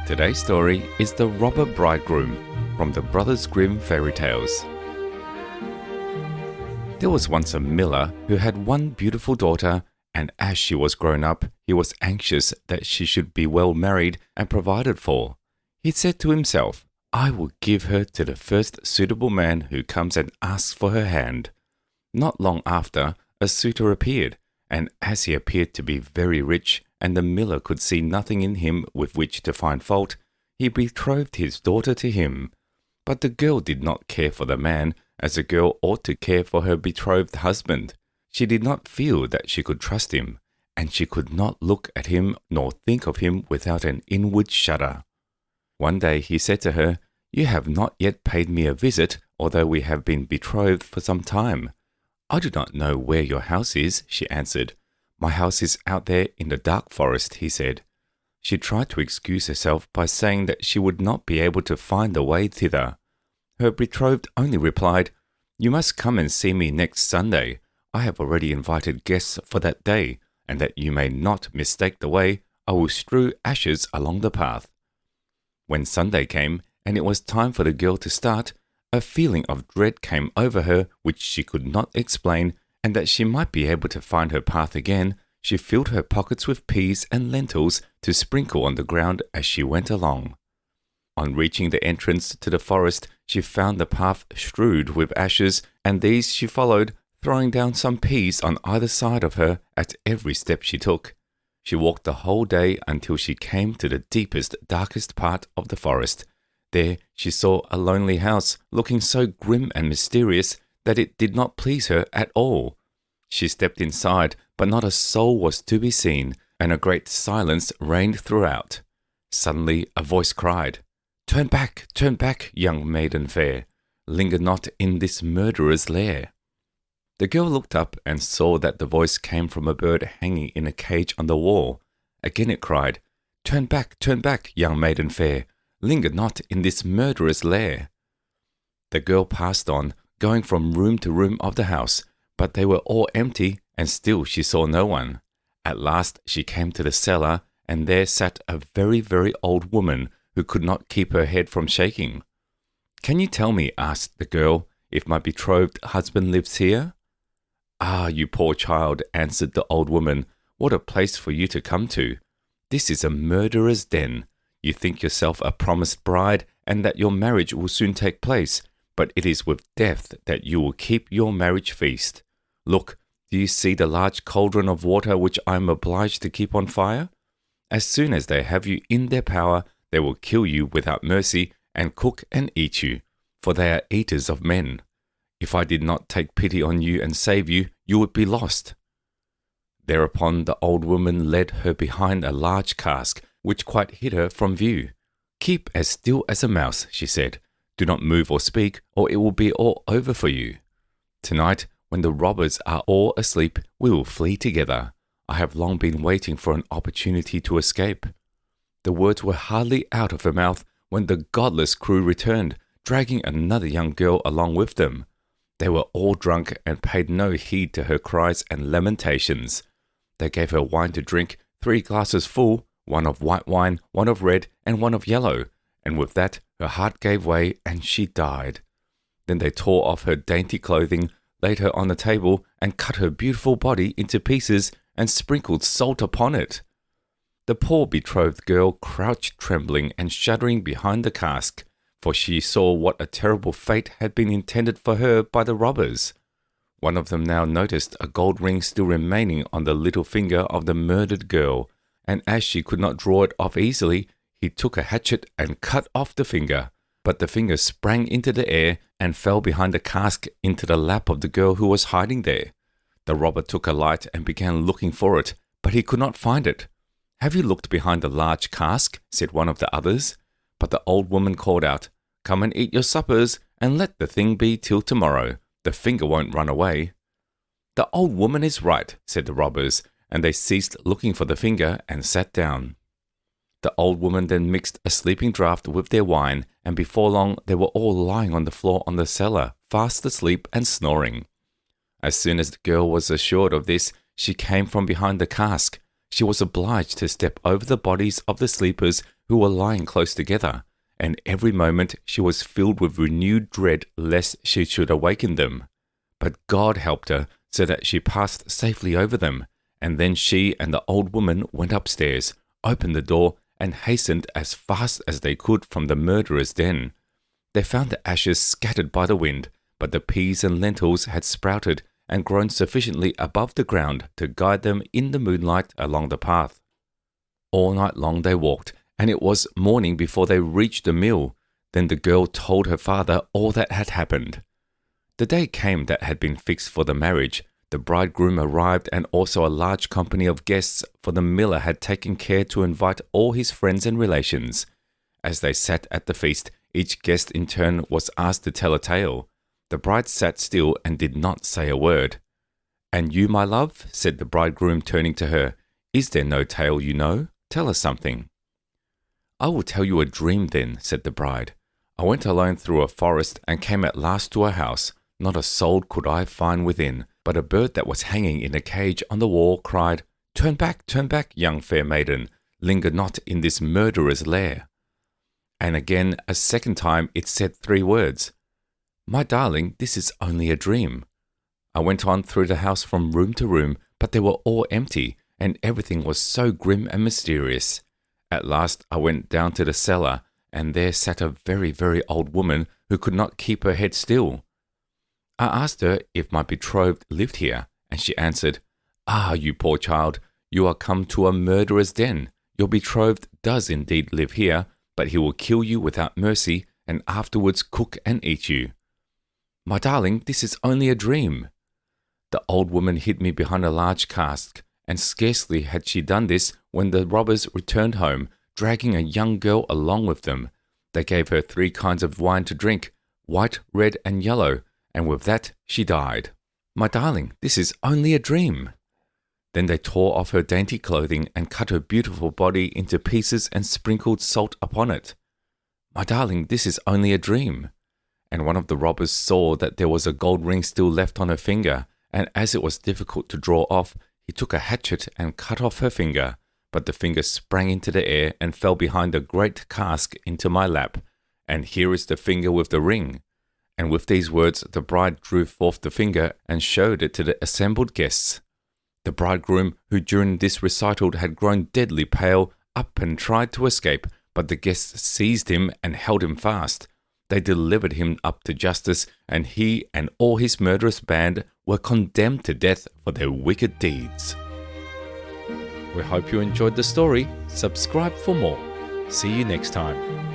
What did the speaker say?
Today's story is The Robber Bridegroom from the Brothers Grimm fairy tales. There was once a miller who had one beautiful daughter, and as she was grown up, he was anxious that she should be well married and provided for. He said to himself, "I will give her to the first suitable man who comes and asks for her hand." Not long after, a suitor appeared, and as he appeared to be very rich, and the miller could see nothing in him with which to find fault, he betrothed his daughter to him. But the girl did not care for the man as a girl ought to care for her betrothed husband. She did not feel that she could trust him, and she could not look at him nor think of him without an inward shudder. One day he said to her, "You have not yet paid me a visit, although we have been betrothed for some time." "I do not know where your house is," she answered. "My house is out there in the dark forest," he said. She tried to excuse herself by saying that she would not be able to find the way thither. Her betrothed only replied, "You must come and see me next Sunday. I have already invited guests for that day, and that you may not mistake the way, I will strew ashes along the path." When Sunday came, and it was time for the girl to start, a feeling of dread came over her which she could not explain, and that she might be able to find her path again, she filled her pockets with peas and lentils to sprinkle on the ground as she went along. On reaching the entrance to the forest, she found the path strewed with ashes, and these she followed, throwing down some peas on either side of her at every step she took. She walked the whole day until she came to the deepest, darkest part of the forest. There she saw a lonely house, looking so grim and mysterious that it did not please her at all. She stepped inside, but not a soul was to be seen, and a great silence reigned throughout. Suddenly a voice cried, turn back, young maiden fair. Linger not in this murderer's lair." The girl looked up and saw that the voice came from a bird hanging in a cage on the wall. Again it cried, turn back, young maiden fair. Linger not in this murderer's lair." The girl passed on, going from room to room of the house, but they were all empty, and still she saw no one. At last she came to the cellar, and there sat a very, very old woman who could not keep her head from shaking. "Can you tell me," asked the girl, "if my betrothed husband lives here?" "Ah, you poor child," answered the old woman, "what a place for you to come to. This is a murderer's den. You think yourself a promised bride, and that your marriage will soon take place, but it is with death that you will keep your marriage feast. Look, do you see the large cauldron of water which I am obliged to keep on fire? As soon as they have you in their power, they will kill you without mercy, and cook and eat you, for they are eaters of men. If I did not take pity on you and save you, you would be lost." Thereupon the old woman led her behind a large cask, which quite hid her from view. "Keep as still as a mouse," she said. "Do not move or speak, or it will be all over for you. Tonight, when the robbers are all asleep, we will flee together. I have long been waiting for an opportunity to escape." The words were hardly out of her mouth when the godless crew returned, dragging another young girl along with them. They were all drunk and paid no heed to her cries and lamentations. They gave her wine to drink, 3 glasses full, one of white wine, one of red, and one of yellow, and with that her heart gave way and she died. Then they tore off her dainty clothing, laid her on the table, and cut her beautiful body into pieces and sprinkled salt upon it. The poor betrothed girl crouched trembling and shuddering behind the cask, for she saw what a terrible fate had been intended for her by the robbers. One of them now noticed a gold ring still remaining on the little finger of the murdered girl, and as she could not draw it off easily, he took a hatchet and cut off the finger. But the finger sprang into the air and fell behind the cask into the lap of the girl who was hiding there. The robber took a light and began looking for it, but he could not find it. "Have you looked behind the large cask?" said one of the others. But the old woman called out, "Come and eat your suppers, and let the thing be till tomorrow. The finger won't run away." "The old woman is right," said the robbers, and they ceased looking for the finger and sat down. The old woman then mixed a sleeping draught with their wine, and before long they were all lying on the floor on the cellar, fast asleep and snoring. As soon as the girl was assured of this, she came from behind the cask. she was obliged to step over the bodies of the sleepers who were lying close together, and every moment she was filled with renewed dread lest she should awaken them. But God helped her so that she passed safely over them, and then she and the old woman went upstairs, opened the door, and hastened as fast as they could from the murderer's den. They found the ashes scattered by the wind, but the peas and lentils had sprouted and grown sufficiently above the ground to guide them in the moonlight along the path. All night long they walked, and it was morning before they reached the mill. Then the girl told her father all that had happened. The day came that had been fixed for the marriage. The bridegroom arrived, and also a large company of guests, for the miller had taken care to invite all his friends and relations. As they sat at the feast, each guest in turn was asked to tell a tale. The bride sat still and did not say a word. "And you, my love," said the bridegroom, turning to her, "is there no tale you know? Tell us something." "I will tell you a dream then," said the bride. "I went alone through a forest and came at last to a house. Not a soul could I find within, but a bird that was hanging in a cage on the wall cried, 'Turn back, young fair maiden, linger not in this murderer's lair.' And again, a second time, it said 3 words, 'My darling, this is only a dream.' I went on through the house from room to room, but they were all empty, and everything was so grim and mysterious. At last I went down to the cellar, and there sat a very, very old woman who could not keep her head still. I asked her if my betrothed lived here, and she answered, 'Ah, you poor child, you are come to a murderer's den. Your betrothed does indeed live here, but he will kill you without mercy, and afterwards cook and eat you.' 'My darling, this is only a dream.' The old woman hid me behind a large cask, and scarcely had she done this when the robbers returned home, dragging a young girl along with them. They gave her 3 kinds of wine to drink, white, red, and yellow, and with that she died. 'My darling, this is only a dream.' Then they tore off her dainty clothing and cut her beautiful body into pieces and sprinkled salt upon it. 'My darling, this is only a dream.' And one of the robbers saw that there was a gold ring still left on her finger, and as it was difficult to draw off, he took a hatchet and cut off her finger. But the finger sprang into the air and fell behind a great cask into my lap. And here is the finger with the ring." And with these words, the bride drew forth the finger and showed it to the assembled guests. The bridegroom, who during this recital had grown deadly pale, up and tried to escape, but the guests seized him and held him fast. They delivered him up to justice, and he and all his murderous band were condemned to death for their wicked deeds. We hope you enjoyed the story. Subscribe for more. See you next time.